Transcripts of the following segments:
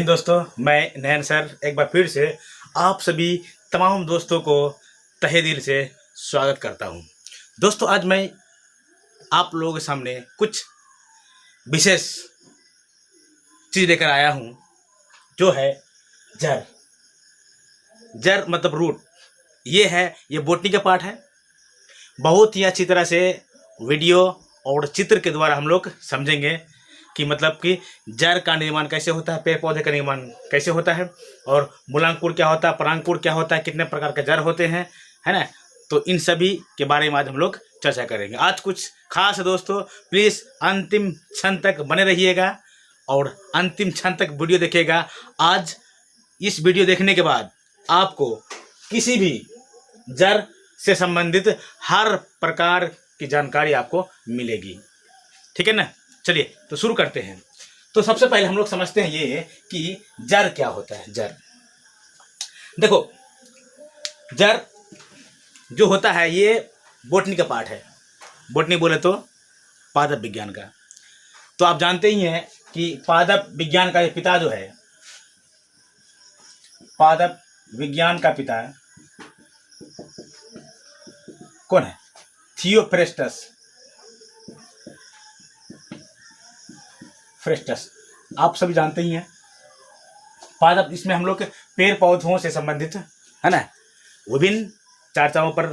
हिंद दोस्तों, मैं नयन सर एक बार फिर से आप सभी तमाम दोस्तों को तहे दिल से स्वागत करता हूं। दोस्तों, आज मैं आप लोगों के सामने कुछ विशेष चीज़ लेकर आया हूं, जो है जड़। जड़ मतलब रूट। ये बोटनी का पार्ट है। बहुत ही अच्छी तरह से वीडियो और चित्र के द्वारा हम लोग समझेंगे कि मतलब कि जड़ का निर्माण कैसे होता है, पेड़ पौधे का निर्माण कैसे होता है, और मूलांकुर क्या होता है, परांकुर क्या होता है, कितने प्रकार के जड़ होते हैं, है ना। तो इन सभी के बारे में आज हम लोग चर्चा करेंगे। आज कुछ खास है दोस्तों, प्लीज़ अंतिम क्षण तक बने रहिएगा और अंतिम क्षण तक वीडियो देखिएगा। आज इस वीडियो देखने के बाद आपको किसी भी जड़ से संबंधित हर प्रकार की जानकारी आपको मिलेगी, ठीक है ना। चलिए तो शुरू करते हैं। तो सबसे पहले हम लोग समझते हैं ये कि जड़ क्या होता है। जड़ देखो, जड़ जो होता है ये बोटनी का पार्ट है। बोटनी बोले तो पादप विज्ञान का। तो आप जानते ही हैं कि पादप विज्ञान का पिता जो है, पादप विज्ञान का पिता कौन है? थियोफ्रेस्टस। फ्रेस्टस आप सभी जानते ही हैं। पादप, इसमें हम लोग के पेड़ पौधों से संबंधित है ना विभिन्न चर्चाओं पर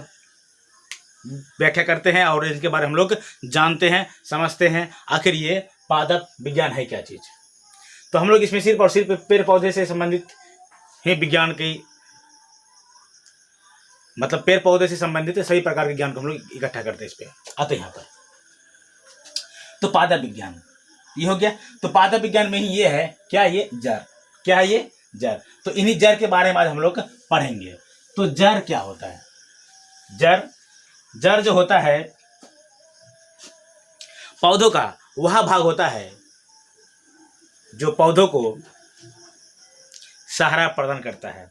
व्याख्या करते हैं और इनके बारे में हम लोग जानते हैं, समझते हैं आखिर ये पादप विज्ञान है क्या चीज़। तो हम लोग इसमें सिर्फ और सिर्फ पेड़ पौधे से संबंधित ही विज्ञान की, मतलब पेड़ पौधे से संबंधित सभी प्रकार के ज्ञान को हम लोग इकट्ठा करते हैं। इस पर आते हैं यहाँ पर। तो पादप विज्ञान ये हो गया। तो पादप विज्ञान में ही ये है क्या, ये जड़। क्या है ये? जड़। तो इन्हीं जड़ के बारे में आज हम लोग पढ़ेंगे। तो जड़ क्या होता है? जड़ जो होता है, पौधों का वह भाग होता है जो पौधों को सहारा प्रदान करता है,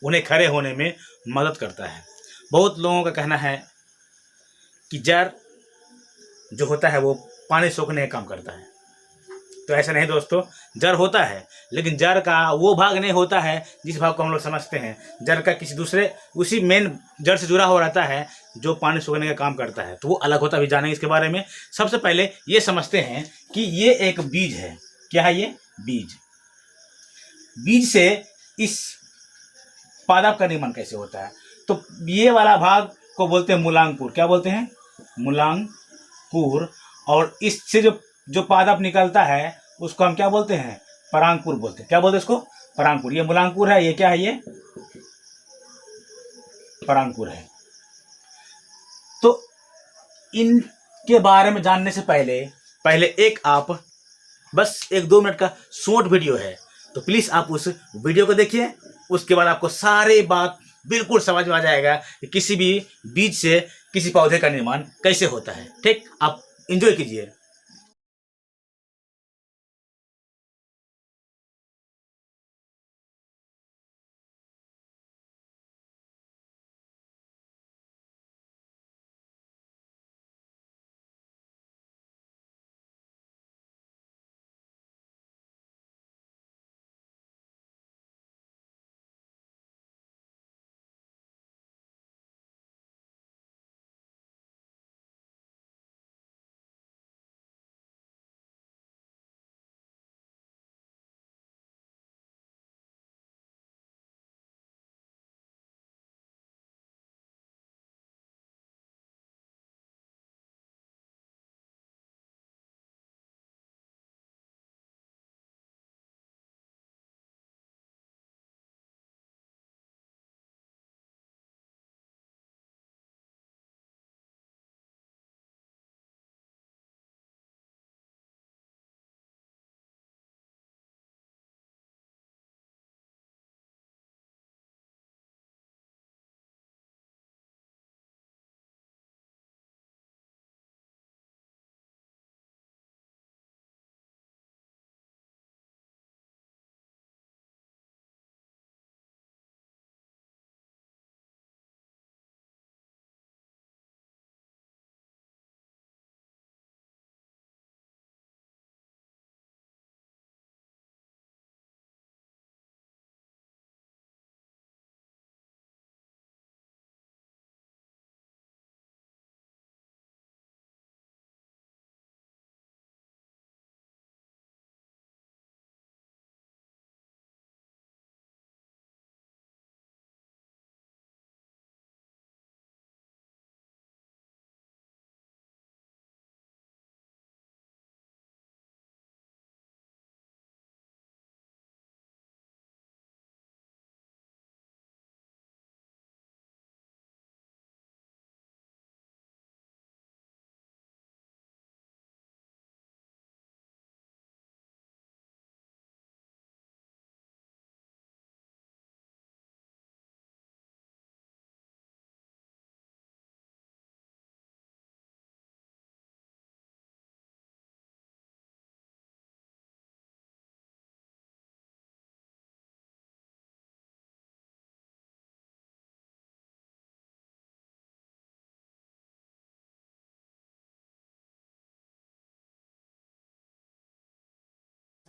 उन्हें खड़े होने में मदद करता है। बहुत लोगों का कहना है कि जड़ जो होता है वो पानी सोखने का काम करता है। तो ऐसा नहीं दोस्तों, जड़ होता है, लेकिन जड़ का वो भाग नहीं होता है जिस भाग को हम लोग समझते हैं। जड़ का किसी दूसरे, उसी मेन जड़ से जुड़ा हुआ रहता है जो पानी सोखने का काम करता है। तो वो अलग होता है, भी जानेंगे इसके बारे में। सबसे पहले ये समझते हैं कि ये एक बीज है। क्या है ये? बीज। बीज से इस पादप का निर्माण कैसे होता है? तो ये वाला भाग को बोलते हैं मूलांकुर। क्या बोलते हैं? मूलांकुर। और इससे जो पादप निकलता है उसको हम क्या बोलते हैं? परांकुर बोलते हैं। क्या बोलते हैं इसको? परांकुर। ये मूलांकुर है, ये क्या है? ये परांकुर है। तो इनके बारे में जानने से पहले एक आप बस 1-2 मिनट का शॉर्ट वीडियो है, तो प्लीज आप उस वीडियो को देखिए। उसके बाद आपको सारी बात बिल्कुल समझ में आ जाएगा कि किसी भी बीज से किसी पौधे का निर्माण कैसे होता है। ठीक, आप एंजॉय कीजिए।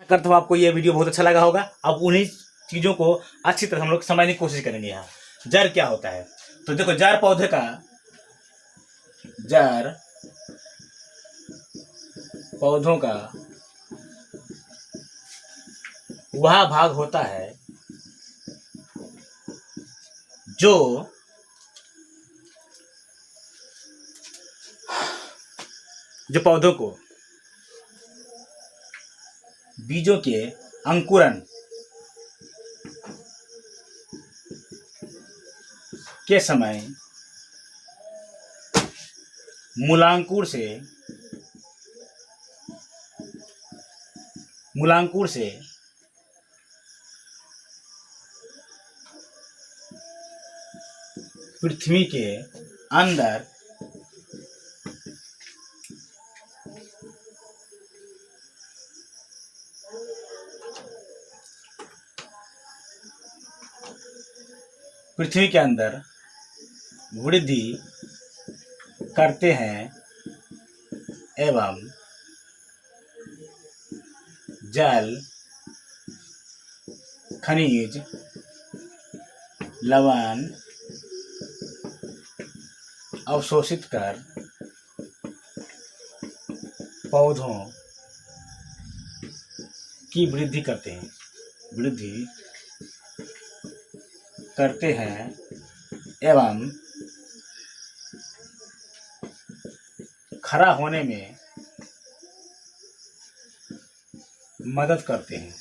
करता हूँ आपको ये वीडियो बहुत अच्छा लगा होगा। अब उन्हीं चीज़ों को अच्छी तरह हम लोग समझने की कोशिश करेंगे। यहाँ जड़ क्या होता है, तो देखो जड़ पौधे का, जड़ पौधों का वह भाग होता है जो पौधों को बीजों के अंकुरण के समय मूलांकुर से पृथ्वी के अंदर वृद्धि करते हैं एवं जल, खनिज, लवण अवशोषित कर पौधों की वृद्धि करते हैं एवं खड़ा होने में मदद करते हैं।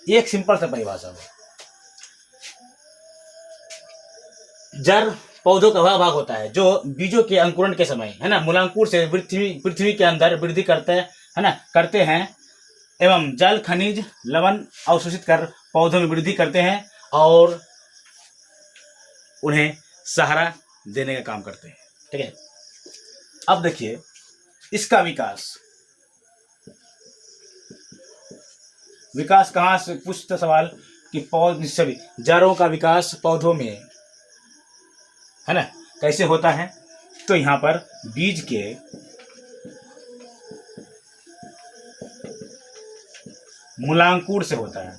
एक सिंपल सा परिभाषा है। जड़ पौधों का वह भाग होता है जो बीजों के अंकुरण के समय, है ना, मूलांकुर से पृथ्वी के अंदर वृद्धि करते हैं एवं जल, खनिज, लवण अवशोषित कर पौधों में वृद्धि करते हैं और उन्हें सहारा देने का काम करते हैं। ठीक है, अब देखिए इसका विकास कहाँ से, पूछता सवाल कि सभी जड़ों का विकास पौधों में, है ना, कैसे होता है। तो यहाँ पर बीज के मूलांकुर से होता है।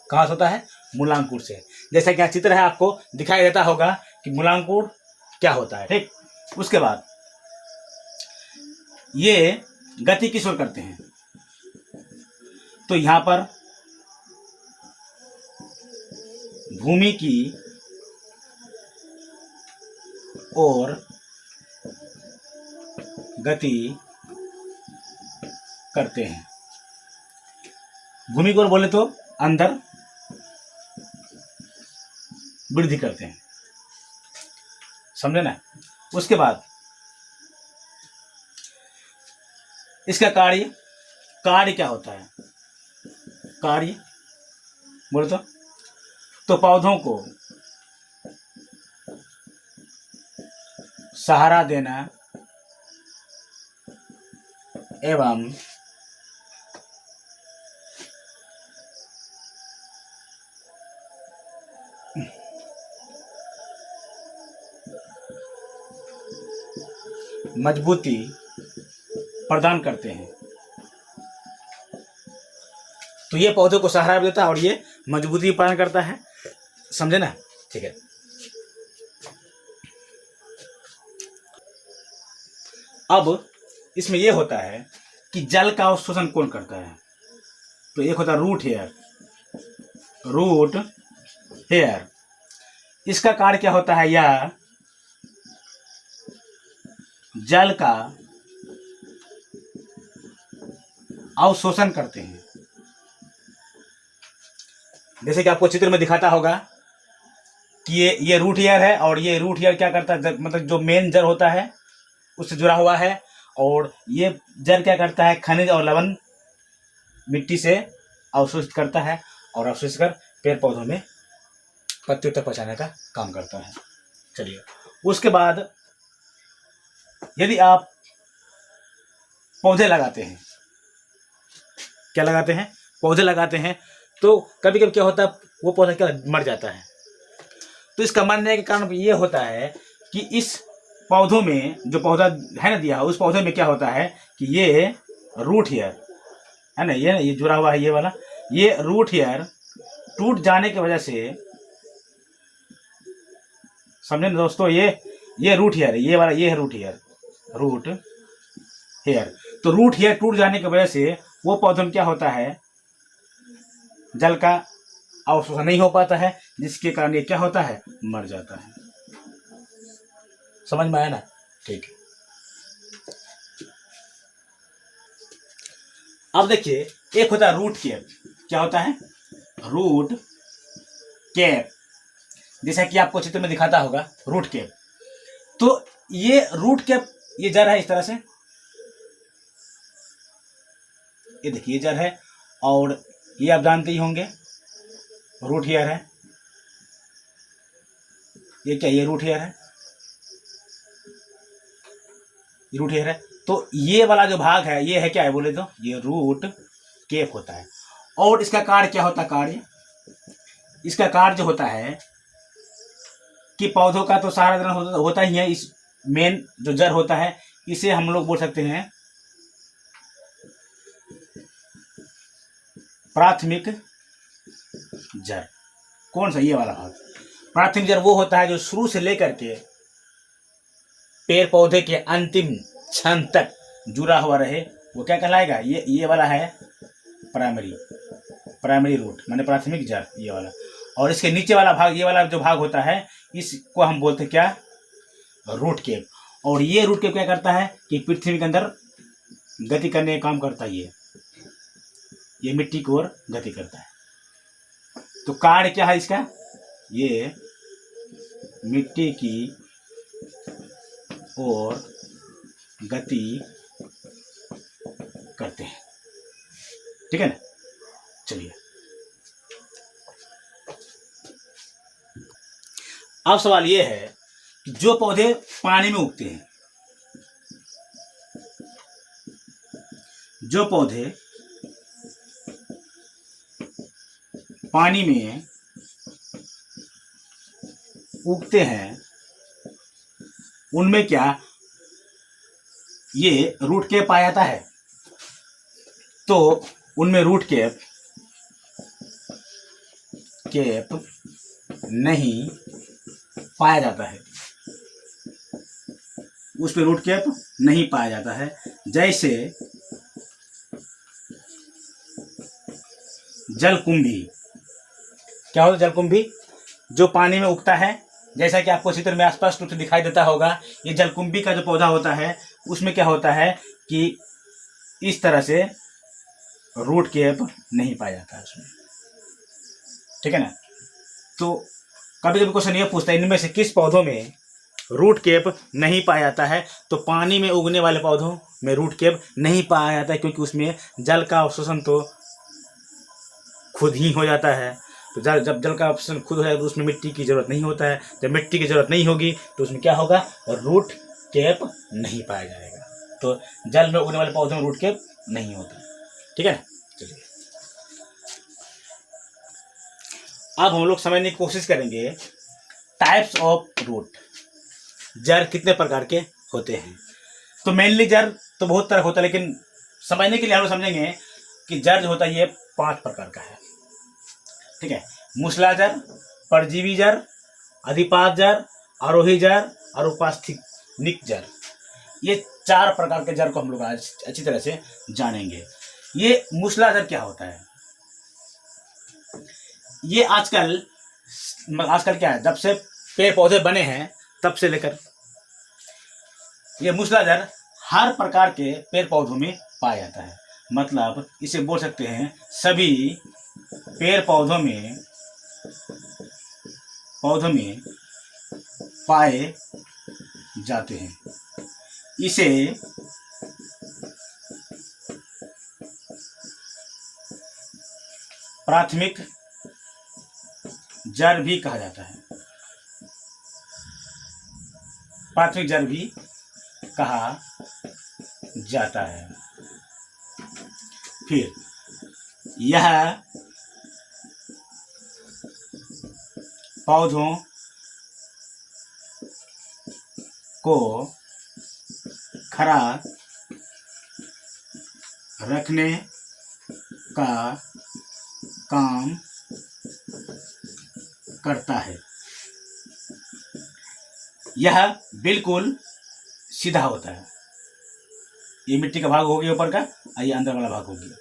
कहाँ से होता है? मूलांकुर से। जैसा कि यहाँ चित्र है आपको दिखाई देता होगा कि मूलांकुर क्या होता है। ठीक, उसके बाद ये गति किस ओर करते हैं, तो यहाँ पर भूमि की ओर गति करते हैं। भूमि को बोले तो अंदर वृद्धि करते हैं, समझे ना। उसके बाद इसका कार्य क्या होता है, कार्य बोले तो पौधों को सहारा देना एवं मजबूती प्रदान करते हैं। तो ये पौधों को सहारा भी देता है और ये मजबूती प्रदान करता है, समझे ना। ठीक है, अब इसमें यह होता है कि जल का अवशोषण कौन करता है, तो एक होता है रूट हेयर। इसका कार्य क्या होता है, यह जल का अवशोषण करते हैं। जैसे कि आपको चित्र में दिखाता होगा कि ये रूट हेयर है और ये रूट हेयर क्या करता है, मतलब जो मेन जड़ होता है उससे जुड़ा हुआ है, और ये जड़ क्या करता है, खनिज और लवण मिट्टी से अवशोषित करता है और अवशोषित कर पेड़ पौधों में पत्तियों तक पहुंचाने का काम करता है। चलिए, उसके बाद यदि आप पौधे लगाते हैं, क्या लगाते हैं, पौधे लगाते हैं, तो कभी कभी क्या होता है, वो पौधा क्या मर जाता है। तो इसका मरने के कारण ये होता है कि इस पौधों में जो पौधा है ना दिया, उस पौधे में क्या होता है कि ये रूट हेयर है ना, ये जुड़ा हुआ है, ये वाला, ये रूट हेयर टूट जाने की वजह से, समझे ना दोस्तों, ये रूट हेयर है, ये वाला, ये है रूट हेयर, रूट हेयर। तो रूट हेयर टूट जाने की वजह से वो पौधों में क्या होता है, जल का अवशोषण नहीं हो पाता है, जिसके कारण ये क्या होता है, मर जाता है। समझ में आया ना? ठीक है। अब देखिए, एक होता है रूट कैप। क्या होता है? Root cap. जैसा कि आपको चित्र में दिखाता होगा, रूट कैप। तो ये रूट कैप, ये जड़ है इस तरह से, ये देखिए जड़ है, और ये आप जानते ही होंगे रूट हेयर है। ये क्या, ये रूट हेयर है, रूट हेयर है। तो ये वाला जो भाग है, ये है क्या है बोले तो, ये रूट केप होता है। और इसका कार्य क्या होता है, कार्य, इसका कार्य जो होता है कि पौधों का तो सहारा देना होता ही है। इस मेन जो जड़ होता है, इसे हम लोग बोल सकते हैं प्राथमिक जड़। कौन सा, ये वाला भाग। प्राथमिक जड़ वो होता है जो शुरू से लेकर के पेड़ पौधे के अंतिम क्षण तक जुड़ा हुआ रहे, वो क्या कहलाएगा, ये वाला है प्राइमरी रूट, माने प्राथमिक जड़, ये वाला। और इसके नीचे वाला भाग, ये वाला जो भाग होता है, इसको हम बोलते हैं क्या, रूट केप। और ये रूट केप क्या करता है कि पृथ्वी के अंदर गति करने का काम करता है। ये मिट्टी की ओर गति करता है। तो कार्य क्या है इसका, ये मिट्टी की ओर गति करते हैं। ठीक है ना? चलिए, अब सवाल ये है कि जो पौधे पानी में उगते हैं, जो पौधे पानी में उगते हैं, उनमें क्या ये रूट कैप पाया जाता है? तो उनमें रूट कैप नहीं पाया जाता है, उसमें रूट कैप नहीं पाया जाता है। जैसे जलकुंभी। क्या होता है जलकुंभी? जो पानी में उगता है, जैसा कि आपको चित्र में स्पष्ट रूप से दिखाई देता होगा। ये जलकुंभी का जो पौधा होता है, उसमें क्या होता है कि इस तरह से रूट कैप नहीं पाया जाता है उसमें। ठीक है ना? तो कभी कभी क्वेश्चन ये पूछता है, इनमें से किस पौधों में रूट कैप नहीं पाया जाता है? तो पानी में उगने वाले पौधों में रूट कैप नहीं पाया जाता है, क्योंकि उसमें जल का अवशोषण तो खुद ही हो जाता है। तो जब जल का अवशोषण खुद हो जाए तो उसमें मिट्टी की जरूरत नहीं होता है। जब मिट्टी की जरूरत नहीं होगी तो उसमें क्या होगा, रूट कैप नहीं पाया जाएगा। तो जल में उगने वाले पौधों में रूट कैप नहीं होता। ठीक है ना? चलिए, अब हम लोग समझने की कोशिश करेंगे टाइप्स ऑफ रूट। जड़ कितने प्रकार के होते हैं? तो मेनली जड़ तो बहुत तरह होता है, लेकिन समझने के लिए हम लोग समझेंगे कि जड़ जो होता है ये 5 प्रकार का है। ठीक है? मूसला जड़, परजीवी जड़, अधिपात जड़, आरोही जड़ और उपास्थानिक जड़। ये 4 प्रकार के जड़ को हम लोग आज अच्छी तरह से जानेंगे। ये मूसला जड़ क्या होता है? ये आजकल क्या है, जब से पेड़ पौधे बने हैं तब से लेकर ये मूसला जड़ हर प्रकार के पेड़ पौधों में पाया जाता है। मतलब इसे बोल सकते हैं सभी पेड़ पौधों में पाए जाते हैं। इसे प्राथमिक जड़ भी कहा जाता है। प्राथमिक जड़ भी कहा जाता है। फिर यह पौधों को खड़ा रखने का काम करता है। यह बिल्कुल सीधा होता है। ये मिट्टी का भाग हो गया ऊपर का, और ये अंदर वाला भाग हो गया।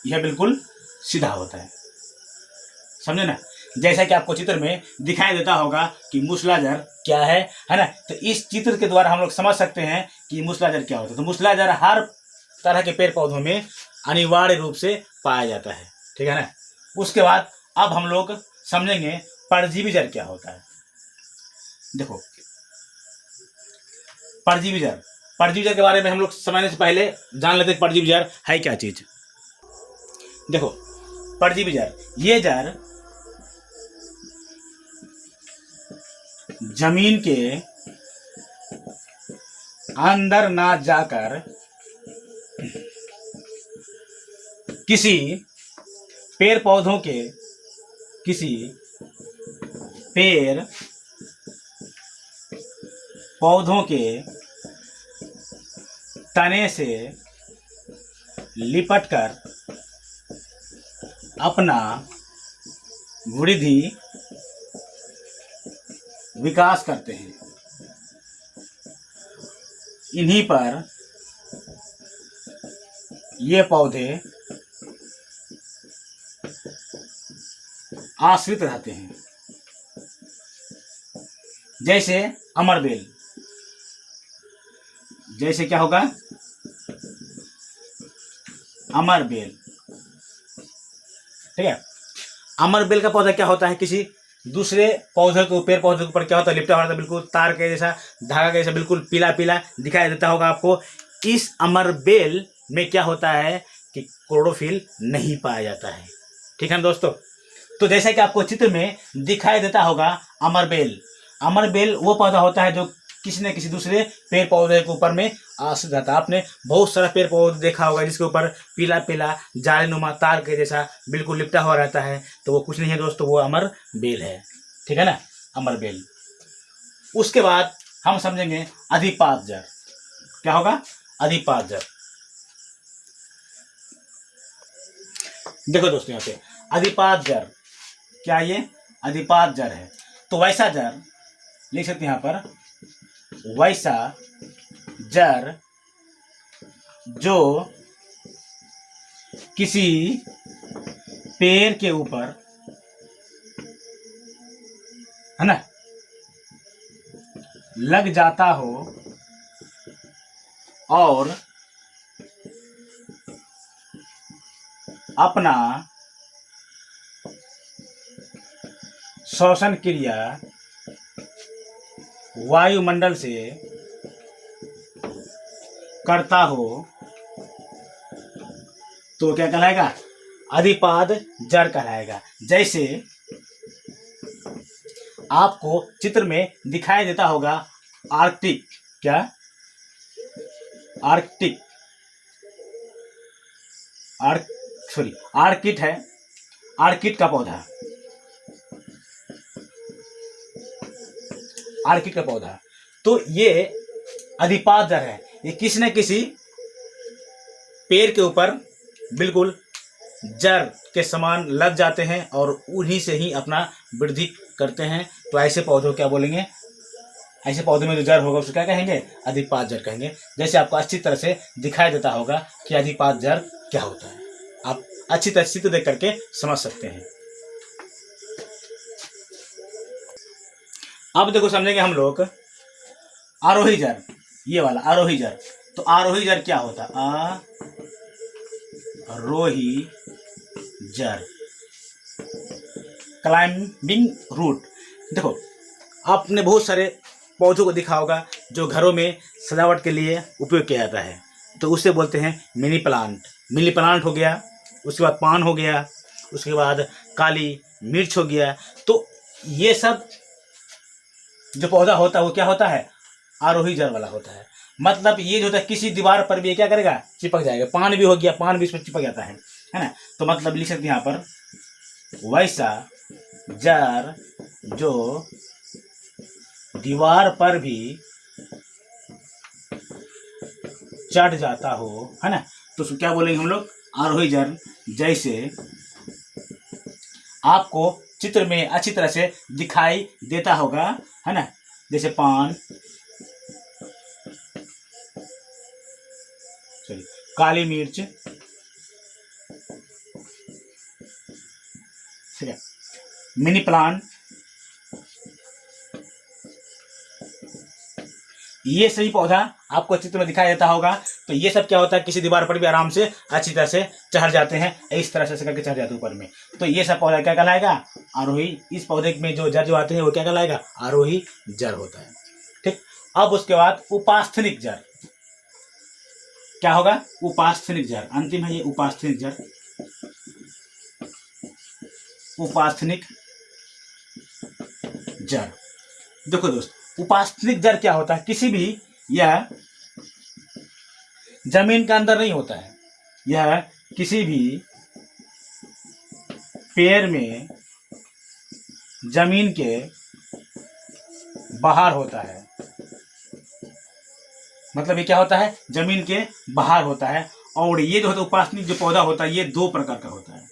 यह बिल्कुल सीधा होता है, समझे ना। जैसा कि आपको चित्र में दिखाई देता होगा कि मूसलाधार क्या है ना। तो इस चित्र के द्वारा हम लोग समझ सकते हैं कि मूसलाधार क्या होता है। तो मूसलाधार हर तरह के पेड़ पौधों में अनिवार्य रूप से पाया जाता है, ठीक है ना। उसके बाद अब हम लोग समझेंगे परजीवी जड़ क्या होता है। देखो परजीवी जड़ के बारे में हम लोग समझने से पहले जान लेते हैं परजीवी जड़ है क्या चीज। देखो परजीवी जड़, ये जड़ जमीन के अंदर ना जाकर किसी पेड़ पौधों के तने से लिपटकर अपना वृद्धि विकास करते हैं। इन्हीं पर ये पौधे आश्रित रहते हैं। जैसे अमरबेल, जैसे क्या होगा अमरबेल, ठीक है। अमरबेल का पौधा क्या होता है, किसी दूसरे पौधे के पेड़ पौधे के ऊपर क्या होता है, लिपटा होता है, बिल्कुल तार के जैसा, धागा के जैसा, बिल्कुल पीला पीला दिखाई देता होगा आपको। इस अमरबेल में क्या होता है कि क्लोरोफिल नहीं पाया जाता है, ठीक है ना दोस्तों। तो जैसा कि आपको चित्र में दिखाई देता होगा अमरबेल वो पौधा होता है जो किसी न किसी दूसरे पेड़ पौधे के ऊपर में आश्रित रहता है। आपने बहुत सारा पेड़ पौधे देखा होगा जिसके ऊपर पीला पीला जालीनुमा तार के जैसा बिल्कुल लिपटा हुआ रहता है, तो वो कुछ नहीं है दोस्तों, वो अमरबेल है, ठीक है ना, अमरबेल। उसके बाद हम समझेंगे अधिपाद जड़ क्या होगा। अधिपाद जड़, देखो दोस्तों यहाँ पे अधिपाद जड़ क्या, ये अधिपाद जड़ है। तो वैसा जड़ लिख सकते हैं यहाँ पर, वैसा जड़ जो किसी पेड़ के ऊपर है ना लग जाता हो और अपना श्वसन क्रिया वायुमंडल से करता हो तो क्या कहलाएगा, अधिपाद जड़ कहलाएगा। जैसे आपको चित्र में दिखाई देता होगा आर्कटिक, क्या आर्कटिक आर्किड है, आर्किड का पौधा, आर्किड का पौधा। तो ये अधिपाद जड़ है, ये किसी न किसी पेड़ के ऊपर बिल्कुल जड़ के समान लग जाते हैं और उन्हीं से ही अपना वृद्धि करते हैं। तो ऐसे पौधों क्या बोलेंगे, ऐसे पौधे में जो जड़ होगा उसको क्या कहेंगे, अधिपाद जड़ कहेंगे। जैसे आपको अच्छी तरह से दिखाई देता होगा कि अधिपाद जड़ क्या होता है, आप अच्छी तरह से देख करके समझ सकते हैं। अब देखो समझेंगे हम लोग आरोही जड़, ये वाला आरोही जड़। तो आरोही जड़ क्या होता है, आरोही जड़, क्लाइंबिंग रूट। देखो आपने बहुत सारे पौधों को देखा होगा जो घरों में सजावट के लिए उपयोग किया जाता है, तो उसे बोलते हैं मिनी प्लांट। मिनी प्लांट हो गया, उसके बाद पान हो गया, उसके बाद काली मिर्च हो गया। तो ये सब जो पौधा होता है वो क्या होता है, आरोही जड़ वाला होता है। मतलब ये जो होता है किसी दीवार पर भी क्या करेगा, चिपक जाएगा। पान भी हो गया, पान भी इसमें चिपक जाता है ना। तो मतलब लिख सकते हैं यहाँ पर, वैसा जड़ जो दीवार पर भी चढ़ जाता हो, है ना, तो उसको क्या बोलेंगे हम लोग? आरोही जर। जैसे आपको चित्र में अच्छी तरह से दिखाई देता होगा, है ना, जैसे पान, सॉरी, काली मिर्च, ठीक है, मिनी प्लांट, ये सही पौधा आपको चित्र में दिखाई देता होगा। तो ये सब क्या होता है, किसी दीवार पर भी आराम से अच्छी तरह से चढ़ जाते हैं, इस तरह से करके चढ़ जाते हैं ऊपर में। तो ये सब पौधा क्या कहलाएगा? आरोही। इस पौधे में जो जड़ जो आते हैं वो क्या कहलाएगा? आरोही जड़ होता है। ठीक। अब उसके बाद उपास्थनिक जड़ क्या होगा? उपास्थनिक जड़। अंतिम है ये उपास्थनिक जड़। उपास्थनिक जड़। देखो दोस्त, उपास्थनिक जड़ क्या होता है? किसी भी यह जमीन के अंदर नहीं होता है, यह किसी भी पेड़ में जमीन के बाहर होता है। मतलब ये क्या होता है? जमीन के बाहर होता है। और ये जो होता है उपास्थनिक जो पौधा होता है, ये दो प्रकार का होता है।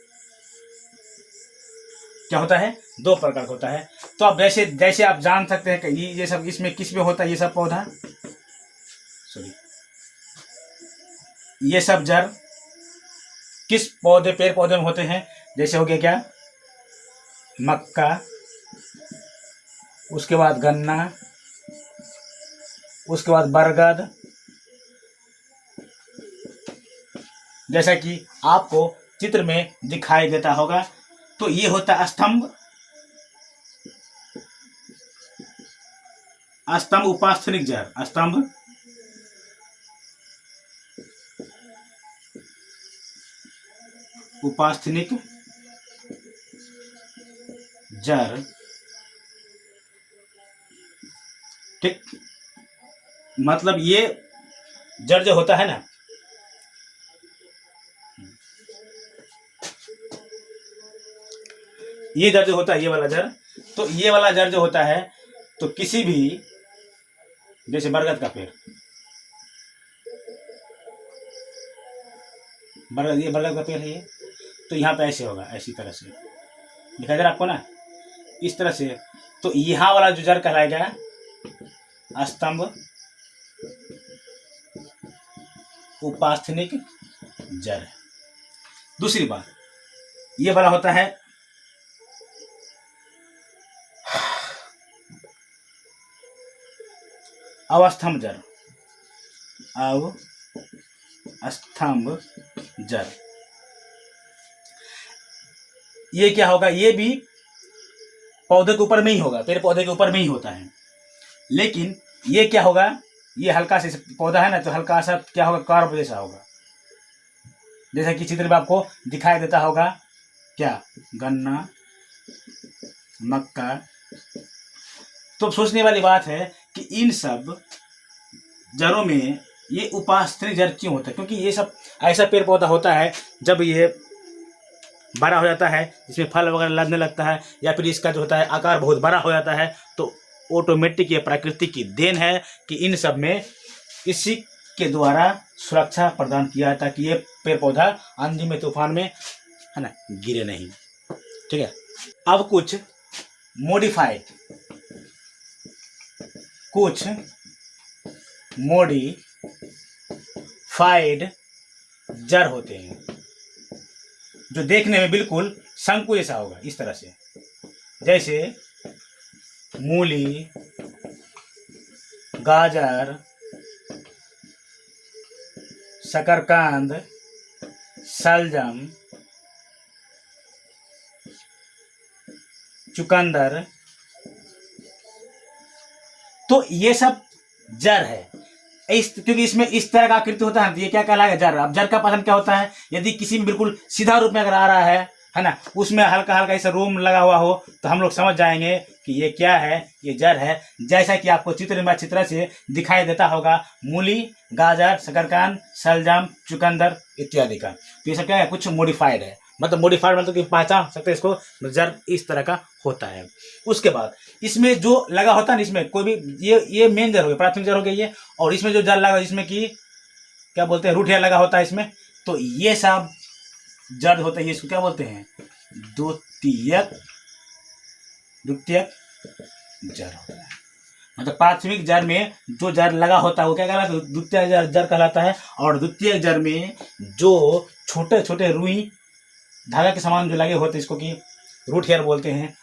क्या होता है? दो प्रकार का होता है। तो अब जैसे जैसे आप जान सकते हैं कि ये सब इसमें किस में होता है, ये सब पौधा, सॉरी, ये सब जड़ किस पौधे, पेड़ पौधे में होते हैं? जैसे हो गया क्या? मक्का, उसके बाद गन्ना, उसके बाद बरगद। जैसा कि आपको चित्र में दिखाई देता होगा। तो ये होता है स्तंभ। स्तंभ उपास्थनिक जड़। स्तंभ उपास्थनिक जड़। ठीक। मतलब ये जड़ जो होता है ना, ये जड़ जो होता है, ये वाला जड़, तो ये वाला जड़ जो होता है, तो किसी भी, जैसे बरगद का पेड़, बरगद, ये बरगद का पेड़ है ये, तो यहाँ पे ऐसे होगा, ऐसी तरह से दिखाई दे रहा आपको ना, इस तरह से। तो यहाँ वाला जो जड़ कहलाएगा स्तंभ उपास्थनिक जड़। दूसरी बात, ये वाला होता है अवस्थम्भ जड़। अवस्थम्भ जड़। ये क्या होगा? ये भी पौधे के ऊपर में ही होगा, पेड़ पौधे के ऊपर में ही होता है। लेकिन ये क्या होगा? ये हल्का सा पौधा है ना, तो हल्का सा क्या होगा? कार्ब जैसा होगा। जैसा कि चित्र में आपको दिखाई देता होगा, क्या? गन्ना, मक्का। तो सोचने वाली बात है कि इन सब जड़ों में ये उपास्थनिक जड़ क्यों होता है? क्योंकि ये सब ऐसा पेड़ पौधा होता है, जब ये बड़ा हो जाता है, जिसमें फल वगैरह लगने लगता है, या फिर इसका जो होता है आकार बहुत बड़ा हो जाता है, तो ऑटोमेटिक ये प्रकृति की देन है कि इन सब में इसी के द्वारा सुरक्षा प्रदान किया है, ताकि ये पेड़ पौधा आंधी में, तूफान में, है ना, गिरे नहीं। ठीक है। अब कुछ मॉडिफाइड जड़ होते हैं, जो देखने में बिल्कुल शंकु जैसा होगा, इस तरह से। जैसे मूली, गाजर, शकरकंद, शलजम, चुकंदर। तो ये सब जड़ है, क्योंकि इसमें इस तरह का आकृति होता है, तो ये क्या कहलाएगा? जड़। अब जड़ का पतन क्या होता है? यदि किसी में बिल्कुल सीधा रूप में अगर आ रहा है ना, उसमें हल्का हल्का ऐसा रोम लगा हुआ हो, तो हम लोग समझ जाएंगे कि ये क्या है? ये जड़ है। जैसा कि आपको चित्र में अच्छी तरह से दिखाई देता होगा, मूली, गाजर, शकरकंद, शलजम, चुकंदर इत्यादि का। तो ये सब क्या है? कुछ मॉडिफाइड है। मतलब मॉडिफाइड, मतलब कि पहचान सकते हैं इसको, जर इस तरह का होता है। उसके बाद इसमें जो लगा होता है ना, इसमें कोई भी ये मेन जर हो गया, प्राथमिक जर हो गया ये, और इसमें जो जर लगा जिसमें कि क्या बोलते हैं, रूट हेयर लगा होता है इसमें, तो ये सब जड़ होता है, ये इसको क्या बोलते हैं, द्वितीयक जड़ होता है। मतलब प्राथमिक जड़ में जो जड़ लगा होता है वो क्या कहलाता है, द्वितीयक जड़ कहलाता है। और द्वितीयक जड़ में जो छोटे छोटे रुई धागा के समान जो लगे होते हैं, इसको कि रूट हेयर बोलते हैं,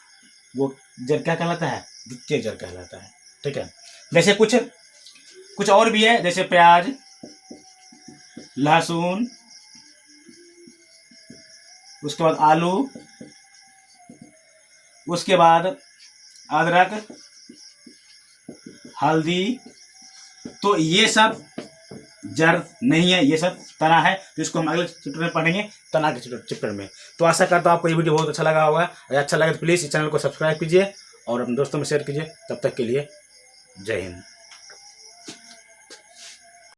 वो जड़ क्या कहलाता है, द्वितीयक जड़ कहलाता है। ठीक है, जैसे कुछ और भी है, जैसे प्याज, लहसुन, उसके बाद आलू, उसके बाद अदरक, हल्दी, तो ये सब जड़ नहीं है, ये सब तना है। तो इसको हम अगले चैप्टर में पढ़ेंगे, तना के चैप्टर में। तो आशा करता हूँ आपको ये वीडियो बहुत अच्छा लगा होगा। अगर अच्छा लगे तो प्लीज़ इस चैनल को सब्सक्राइब कीजिए और अपने दोस्तों में शेयर कीजिए। तब तक के लिए जय हिंद।